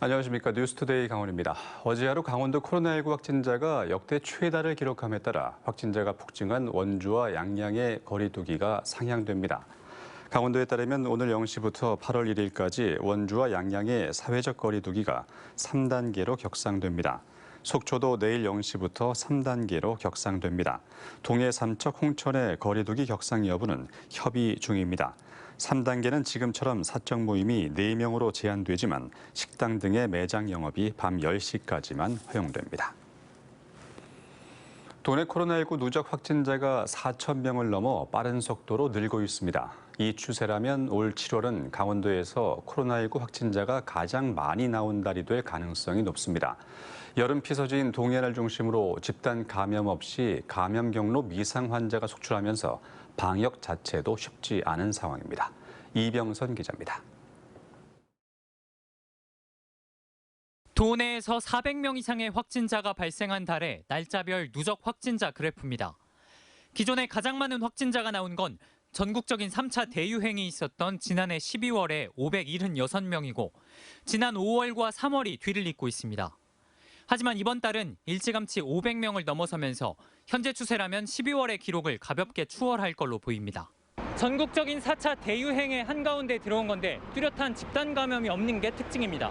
안녕하십니까. 뉴스투데이 강원입니다. 어제 하루 강원도 코로나19 확진자가 역대 최다를 기록함에 따라 확진자가 폭증한 원주와 양양의 거리 두기가 상향됩니다. 강원도에 따르면 오늘 0시부터 8월 1일까지 원주와 양양의 사회적 거리 두기가 3단계로 격상됩니다. 속초도 내일 0시부터 3단계로 격상됩니다. 동해 삼척 홍천의 거리 두기 격상 여부는 협의 중입니다. 3단계는 지금처럼 사적 모임이 4명으로 제한되지만 식당 등의 매장 영업이 밤 10시까지만 허용됩니다. 도내 코로나19 누적 확진자가 4,000명을 넘어 빠른 속도로 늘고 있습니다. 이 추세라면 올 7월은 강원도에서 코로나19 확진자가 가장 많이 나온 달이 될 가능성이 높습니다. 여름 피서지인 동해안을 중심으로 집단 감염 없이 감염 경로 미상 환자가 속출하면서 방역 자체도 쉽지 않은 상황입니다. 이병선 기자입니다. 도내에서 400명 이상의 확진자가 발생한 달의 날짜별 누적 확진자 그래프입니다. 기존에 가장 많은 확진자가 나온 건 전국적인 3차 대유행이 있었던 지난해 12월에 576명이고 지난 5월과 3월이 뒤를 잇고 있습니다. 하지만 이번 달은 일찌감치 500명을 넘어서면서 현재 추세라면 12월의 기록을 가볍게 추월할 걸로 보입니다. 전국적인 4차 대유행의 한가운데 들어온 건데 뚜렷한 집단 감염이 없는 게 특징입니다.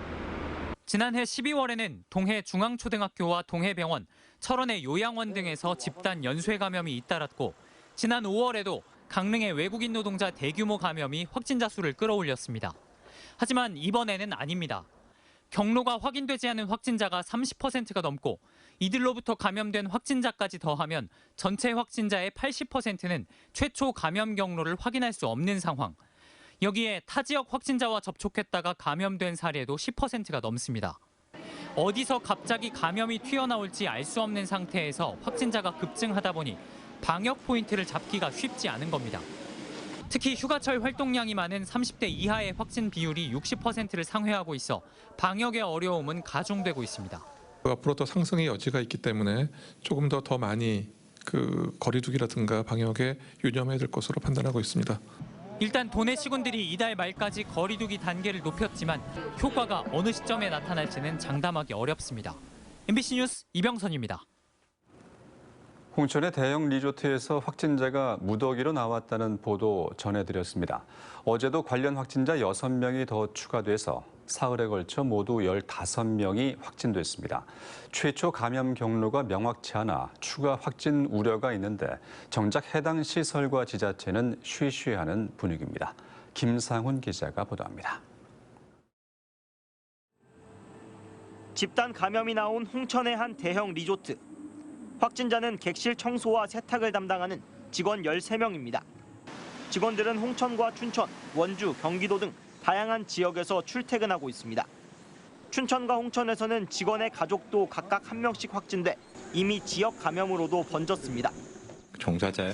지난해 12월에는 동해중앙초등학교와 동해병원, 철원의 요양원 등에서 집단 연쇄 감염이 잇따랐고 지난 5월에도 강릉의 외국인 노동자 대규모 감염이 확진자 수를 끌어올렸습니다. 하지만 이번에는 아닙니다. 경로가 확인되지 않은 확진자가 30%가 넘고 이들로부터 감염된 확진자까지 더하면 전체 확진자의 80%는 최초 감염 경로를 확인할 수 없는 상황. 여기에 타 지역 확진자와 접촉했다가 감염된 사례도 10%가 넘습니다. 어디서 갑자기 감염이 튀어나올지 알 수 없는 상태에서 확진자가 급증하다 보니 방역 포인트를 잡기가 쉽지 않은 겁니다. 특히 휴가철 활동량이 많은 30대 이하의 확진 비율이 60%를 상회하고 있어 방역의 어려움은 가중되고 있습니다. 앞으로 더 상승의 여지가 있기 때문에 조금 더 많이 거리두기라든가 방역에 유념해야 될 것으로 판단하고 있습니다. 일단 도내 시군들이 이달 말까지 거리두기 단계를 높였지만 효과가 어느 시점에 나타날지는 장담하기 어렵습니다. MBC 뉴스 이병선입니다. 홍천의 대형 리조트에서 확진자가 무더기로 나왔다는 보도 전해드렸습니다. 어제도 관련 확진자 6명이 더 추가돼서 사흘에 걸쳐 모두 15명이 확진됐습니다. 최초 감염 경로가 명확치 않아 추가 확진 우려가 있는데 정작 해당 시설과 지자체는 쉬쉬하는 분위기입니다. 김상훈 기자가 보도합니다. 집단 감염이 나온 홍천의 한 대형 리조트. 확진자는 객실 청소와 세탁을 담당하는 직원 13명입니다. 직원들은 홍천과 춘천, 원주, 경기도 등 다양한 지역에서 출퇴근하고 있습니다. 춘천과 홍천에서는 직원의 가족도 각각 1명씩 확진돼 이미 지역 감염으로도 번졌습니다. 종사자에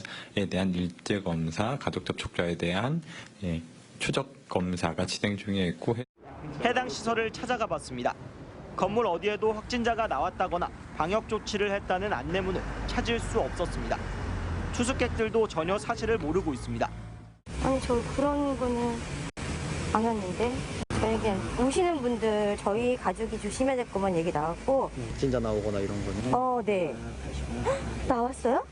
대한 일제 검사, 가족 접촉자에 대한 추적 검사가 진행 중에 있고 해당 시설을 찾아가 봤습니다. 건물 어디에도 확진자가 나왔다거나 방역 조치를 했다는 안내문을 찾을 수 없었습니다. 투숙객들도 전혀 사실을 모르고 있습니다. 아니 저 그런 거는 안 왔는데 저에게 오시는 분들 저희 가족이 조심해야 될 것만 얘기 나왔고 확진자 나오거나 이런 거는? 네. 나왔어요?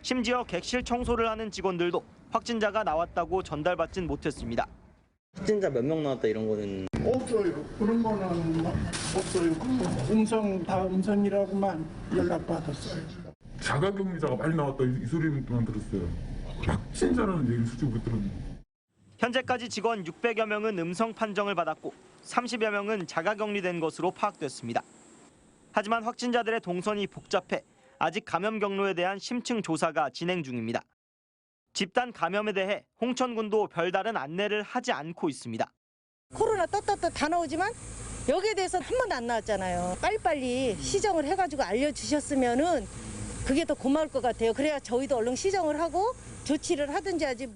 심지어 객실 청소를 하는 직원들도 확진자가 나왔다고 전달받진 못했습니다. 확진자 몇 명 나왔다 이런 거는? 없어요. 그런 거는 없어요. 다 음성이라고만 연락받았어요. 자가격리자가 많이 나왔다 이 소리만 들었어요. 확진자라는 얘기를 솔직히 못 들었는데. 현재까지 직원 600여 명은 음성 판정을 받았고 30여 명은 자가격리된 것으로 파악됐습니다. 하지만 확진자들의 동선이 복잡해 아직 감염 경로에 대한 심층 조사가 진행 중입니다. 집단 감염에 대해 홍천군도 별다른 안내를 하지 않고 있습니다. 코로나 떴다 다 나오지만 여기에 대해서 한 번도 안 나왔잖아요. 빨리빨리 시정을 해가지고 알려주셨으면은 그게 더 고마울 것 같아요. 그래야 저희도 얼른 시정을 하고 조치를 하든지 하지.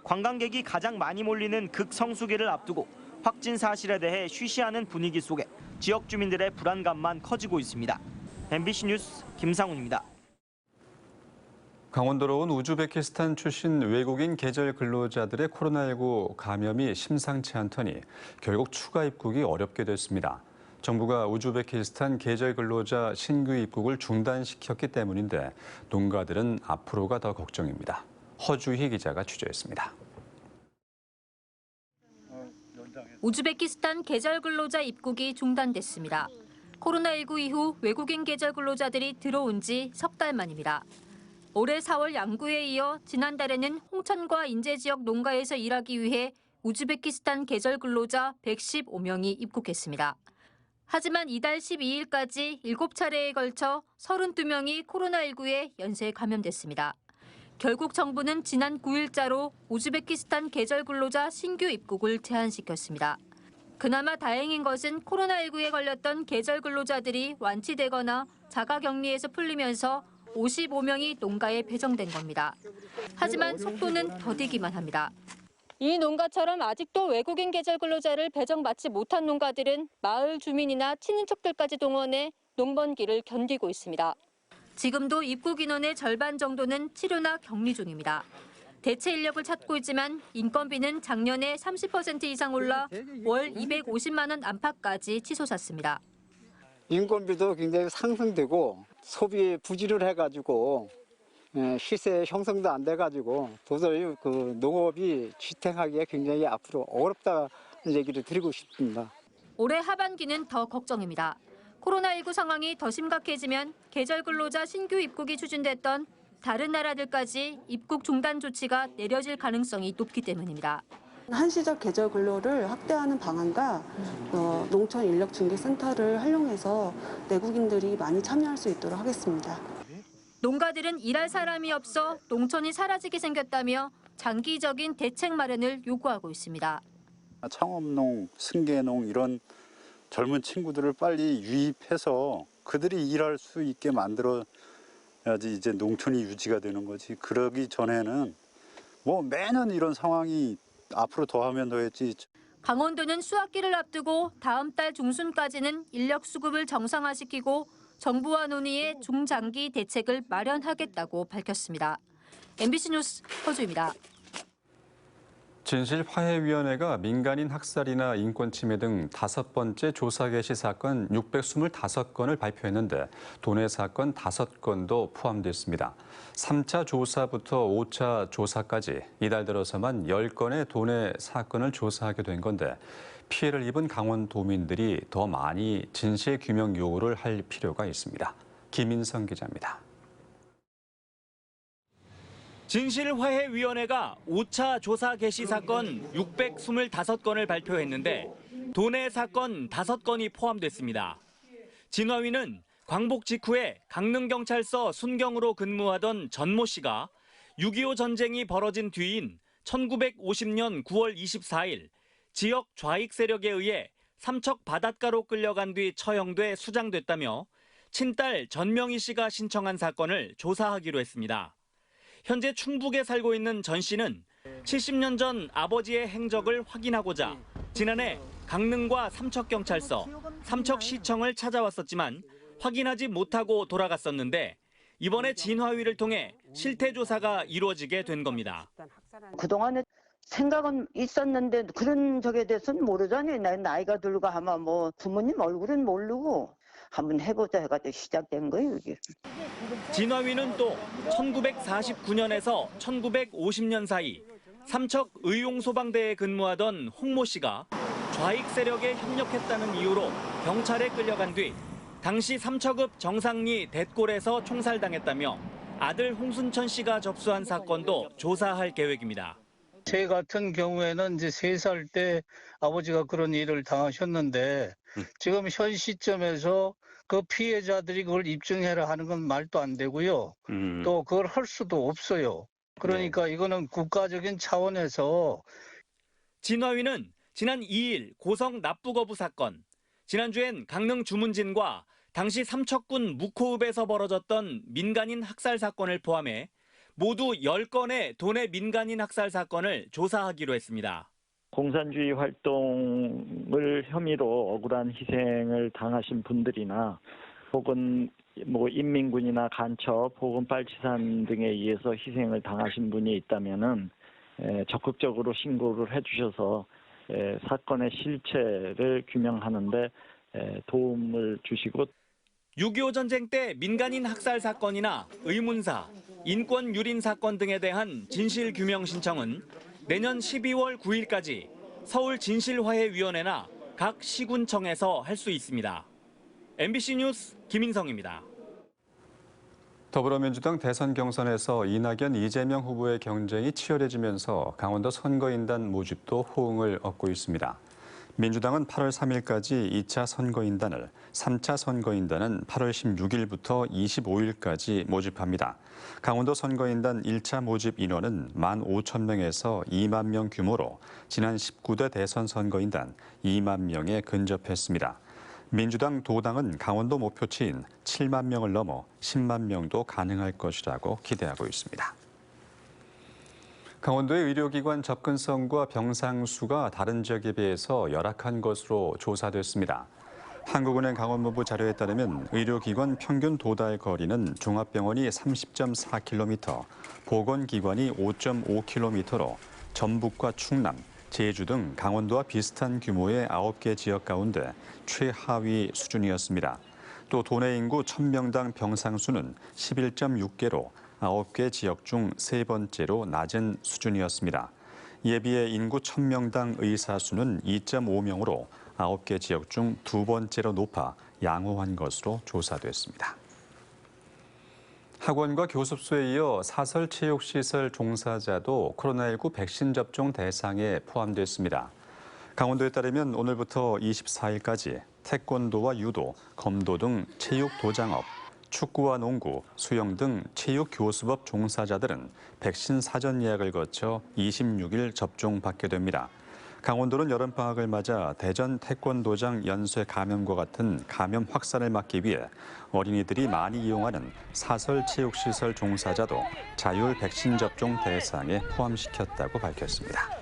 관광객이 가장 많이 몰리는 극성수기를 앞두고 확진 사실에 대해 쉬쉬하는 분위기 속에 지역 주민들의 불안감만 커지고 있습니다. MBC 뉴스 김상훈입니다. 강원도로 온 우즈베키스탄 출신 외국인 계절 근로자들의 코로나19 감염이 심상치 않더니 결국 추가 입국이 어렵게 됐습니다. 정부가 우즈베키스탄 계절 근로자 신규 입국을 중단시켰기 때문인데 농가들은 앞으로가 더 걱정입니다. 허주희 기자가 취재했습니다. 우즈베키스탄 계절 근로자 입국이 중단됐습니다. 코로나19 이후 외국인 계절 근로자들이 들어온 지 석 달 만입니다. 올해 4월 양구에 이어 지난달에는 홍천과 인제 지역 농가에서 일하기 위해 우즈베키스탄 계절 근로자 115명이 입국했습니다. 하지만 이달 12일까지 7차례에 걸쳐 32명이 코로나19에 연쇄 감염됐습니다. 결국 정부는 지난 9일자로 우즈베키스탄 계절 근로자 신규 입국을 제한시켰습니다. 그나마 다행인 것은 코로나19에 걸렸던 계절 근로자들이 완치되거나 자가격리에서 풀리면서 55명이 농가에 배정된 겁니다. 하지만 속도는 더디기만 합니다. 이 농가처럼 아직도 외국인 계절 근로자를 배정받지 못한 농가들은 마을 주민이나 친인척들까지 동원해 농번기를 견디고 있습니다. 지금도 입국 인원의 절반 정도는 치료나 격리 중입니다. 대체 인력을 찾고 있지만 인건비는 작년에 30% 이상 올라 월 250만 원 안팎까지 치솟았습니다. 인건비도 굉장히 상승되고 소비에 부진을 해가지고 시세 형성도 안 돼가지고 도저히 그 농업이 지탱하기가 굉장히 앞으로 어렵다는 얘기를 드리고 싶습니다. 올해 하반기는 더 걱정입니다. 코로나19 상황이 더 심각해지면 계절 근로자 신규 입국이 추진됐던 다른 나라들까지 입국 중단 조치가 내려질 가능성이 높기 때문입니다. 한시적 계절 근로를 확대하는 방안과 농촌 인력 중개 센터를 활용해서 내국인들이 많이 참여할 수 있도록 하겠습니다. 농가들은 일할 사람이 없어 농촌이 사라지게 생겼다며 장기적인 대책 마련을 요구하고 있습니다. 창업농, 승계농 이런 젊은 친구들을 빨리 유입해서 그들이 일할 수 있게 만들어야지 이제 농촌이 유지가 되는 거지. 그러기 전에는 뭐 매년 이런 상황이 앞으로 더하면 더했지. 강원도는 수학기를 앞두고 다음 달 중순까지는 인력 수급을 정상화시키고 정부와 논의해 중장기 대책을 마련하겠다고 밝혔습니다. MBC 뉴스 허주입니다. 진실화해위원회가 민간인 학살이나 인권침해 등 5번째 조사 개시 사건 625건을 발표했는데 도내 사건 5건도 포함됐습니다. 3차 조사부터 5차 조사까지 이달 들어서만 10건의 도내 사건을 조사하게 된 건데 피해를 입은 강원도민들이 더 많이 진실규명 요구를 할 필요가 있습니다. 김인성 기자입니다. 진실화해위원회가 5차 조사 개시 사건 625건을 발표했는데 도내 사건 5건이 포함됐습니다. 진화위는 광복 직후에 강릉경찰서 순경으로 근무하던 전모 씨가 6.25 전쟁이 벌어진 뒤인 1950년 9월 24일 지역 좌익 세력에 의해 삼척 바닷가로 끌려간 뒤 처형돼 수장됐다며 친딸 전명희 씨가 신청한 사건을 조사하기로 했습니다. 현재 충북에 살고 있는 전 씨는 70년 전 아버지의 행적을 확인하고자 지난해 강릉과 삼척경찰서, 삼척시청을 찾아왔었지만 확인하지 못하고 돌아갔었는데 이번에 진화위를 통해 실태조사가 이루어지게 된 겁니다. 그동안에 생각은 있었는데 그런 적에 대해서는 모르잖아요. 나이가 들고 하면 뭐 부모님 얼굴은 모르고 한번 해보자 해가지고 시작된 거예요, 이게. 진화위는 또 1949년에서 1950년 사이 삼척 의용소방대에 근무하던 홍모 씨가 좌익 세력에 협력했다는 이유로 경찰에 끌려간 뒤 당시 삼척읍 정상리 뎃골에서 총살당했다며 아들 홍순천 씨가 접수한 사건도 조사할 계획입니다. 제 같은 경우에는 이제 3살 때 아버지가 그런 일을 당하셨는데 지금 현 시점에서 그 피해자들이 그걸 입증해라 하는 건 말도 안 되고요. 또 그걸 할 수도 없어요. 그러니까 이거는 국가적인 차원에서. 진화위는 지난 2일 고성 납부거부 사건, 지난주엔 강릉 주문진과 당시 삼척군 묵호읍에서 벌어졌던 민간인 학살 사건을 포함해 모두 10건의 도내 민간인 학살 사건을 조사하기로 했습니다. 공산주의 활동을 혐의로 억울한 희생을 당하신 분들이나 혹은 뭐 인민군이나 간첩 혹은 빨치산 등에 의해서 희생을 당하신 분이 있다면은 적극적으로 신고를 해주셔서 사건의 실체를 규명하는데 도움을 주시고 6.25 전쟁 때 민간인 학살 사건이나 의문사, 인권 유린 사건 등에 대한 진실 규명 신청은 내년 12월 9일까지 서울 진실화해위원회나 각 시군청에서 할 수 있습니다. MBC 뉴스 김인성입니다. 더불어민주당 대선 경선에서 이낙연, 이재명 후보의 경쟁이 치열해지면서 강원도 선거인단 모집도 호응을 얻고 있습니다. 민주당은 8월 3일까지 2차 선거인단을, 3차 선거인단은 8월 16일부터 25일까지 모집합니다. 강원도 선거인단 1차 모집 인원은 15,000명에서 2만 명 규모로 지난 19대 대선 선거인단 2만 명에 근접했습니다. 민주당 도당은 강원도 목표치인 7만 명을 넘어 10만 명도 가능할 것이라고 기대하고 있습니다. 강원도의 의료기관 접근성과 병상 수가 다른 지역에 비해서 열악한 것으로 조사됐습니다. 한국은행 강원본부 자료에 따르면 의료기관 평균 도달 거리는 종합병원이 30.4km, 보건기관이 5.5km로 전북과 충남, 제주 등 강원도와 비슷한 규모의 9개 지역 가운데 최하위 수준이었습니다. 또 도내 인구 1000명당 병상 수는 11.6개로 9개 지역 중 세 번째로 낮은 수준이었습니다. 이에 비해 인구 1000명당 의사 수는 2.5명으로 9개 지역 중 두 번째로 높아 양호한 것으로 조사됐습니다. 학원과 교습소에 이어 사설체육시설 종사자도 코로나19 백신 접종 대상에 포함됐습니다. 강원도에 따르면 오늘부터 24일까지 태권도와 유도, 검도 등 체육도장업, 축구와 농구, 수영 등 체육교습업 종사자들은 백신 사전 예약을 거쳐 26일 접종받게 됩니다. 강원도는 여름방학을 맞아 대전 태권도장 연쇄 감염과 같은 감염 확산을 막기 위해 어린이들이 많이 이용하는 사설체육시설 종사자도 자율 백신 접종 대상에 포함시켰다고 밝혔습니다.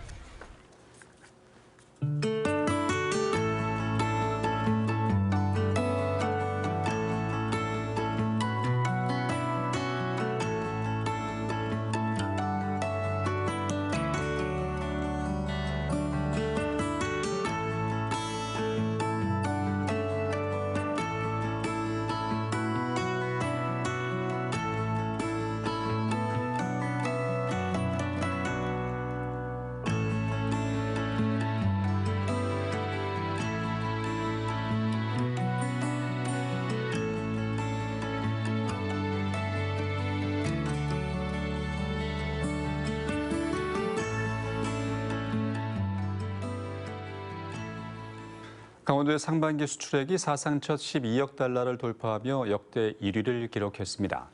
강원도의 상반기 수출액이 사상 첫 12억 달러를 돌파하며 역대 1위를 기록했습니다.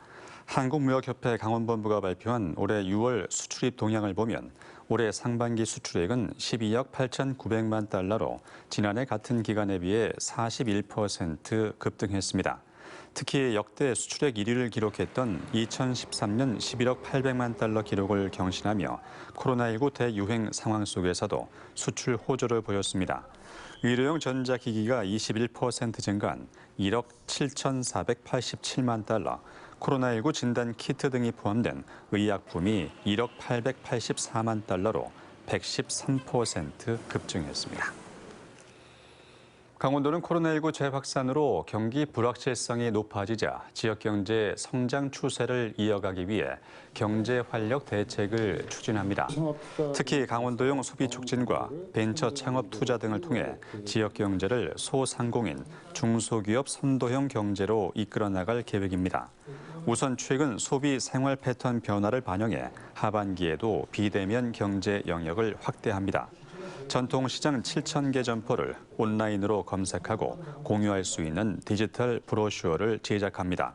한국무역협회 강원본부가 발표한 올해 6월 수출입 동향을 보면 올해 상반기 수출액은 12억 8,900만 달러로 지난해 같은 기간에 비해 41% 급등했습니다. 특히 역대 수출액 1위를 기록했던 2013년 11억 800만 달러 기록을 경신하며 코로나19 대유행 상황 속에서도 수출 호조를 보였습니다. 의료용 전자기기가 21% 증가한 1억 7,487만 달러, 코로나19 진단 키트 등이 포함된 의약품이 1억 884만 달러로 113% 급증했습니다. 강원도는 코로나19 재확산으로 경기 불확실성이 높아지자 지역 경제 성장 추세를 이어가기 위해 경제 활력 대책을 추진합니다. 특히 강원도용 소비 촉진과 벤처 창업 투자 등을 통해 지역 경제를 소상공인, 중소기업 선도형 경제로 이끌어 나갈 계획입니다. 우선 최근 소비 생활 패턴 변화를 반영해 하반기에도 비대면 경제 영역을 확대합니다. 전통시장 7,000개 점포를 온라인으로 검색하고 공유할 수 있는 디지털 브로셔를 제작합니다.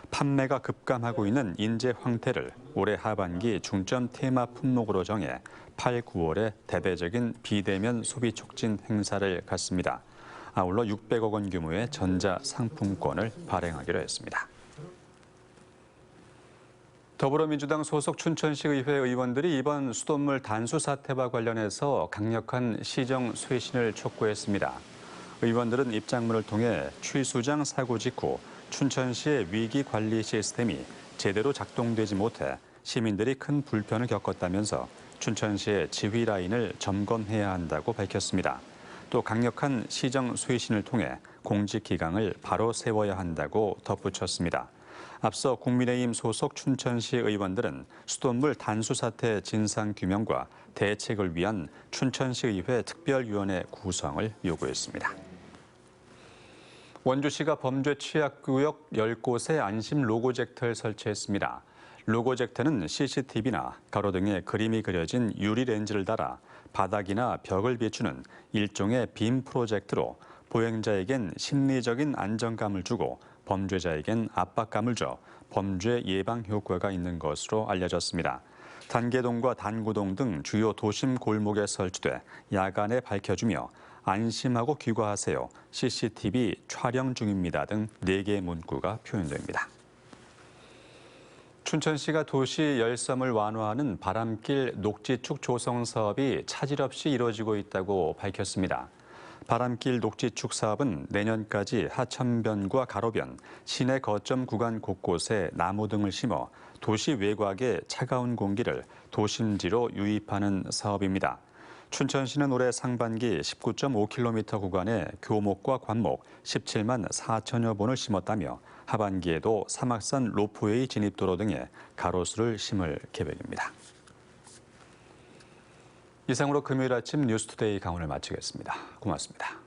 판매가 급감하고 있는 인재 황태를 올해 하반기 중점 테마 품목으로 정해 8, 9월에 대대적인 비대면 소비 촉진 행사를 갖습니다. 아울러 600억 원 규모의 전자상품권을 발행하기로 했습니다. 더불어민주당 소속 춘천시 의회 의원들이 이번 수돗물 단수 사태와 관련해서 강력한 시정 쇄신을 촉구했습니다. 의원들은 입장문을 통해 취수장 사고 직후 춘천시의 위기 관리 시스템이 제대로 작동되지 못해 시민들이 큰 불편을 겪었다면서 춘천시의 지휘 라인을 점검해야 한다고 밝혔습니다. 또 강력한 시정 쇄신을 통해 공직 기강을 바로 세워야 한다고 덧붙였습니다. 앞서 국민의힘 소속 춘천시 의원들은 수돗물 단수 사태 진상 규명과 대책을 위한 춘천시의회 특별위원회 구성을 요구했습니다. 원주시가 범죄 취약구역 10곳에 안심 로고젝터를 설치했습니다. 로고젝터는 CCTV나 가로 등에 그림이 그려진 유리 렌즈를 달아 바닥이나 벽을 비추는 일종의 빔 프로젝트로 보행자에겐 심리적인 안정감을 주고 범죄자에겐 압박감을 줘 범죄 예방 효과가 있는 것으로 알려졌습니다. 단계동과 단구동 등 주요 도심 골목에 설치돼 야간에 밝혀주며 안심하고 귀가하세요, CCTV 촬영 중입니다 등 4개의 문구가 표현됩니다. 춘천시가 도시 열섬을 완화하는 바람길 녹지축 조성 사업이 차질 없이 이루어지고 있다고 밝혔습니다. 바람길 녹지축 사업은 내년까지 하천변과 가로변, 시내 거점 구간 곳곳에 나무 등을 심어 도시 외곽의 차가운 공기를 도심지로 유입하는 사업입니다. 춘천시는 올해 상반기 19.5km 구간에 교목과 관목 17만 4천여 본을 심었다며 하반기에도 사막산 로프웨이 진입도로 등에 가로수를 심을 계획입니다. 이상으로 금요일 아침 뉴스투데이 강원을 마치겠습니다. 고맙습니다.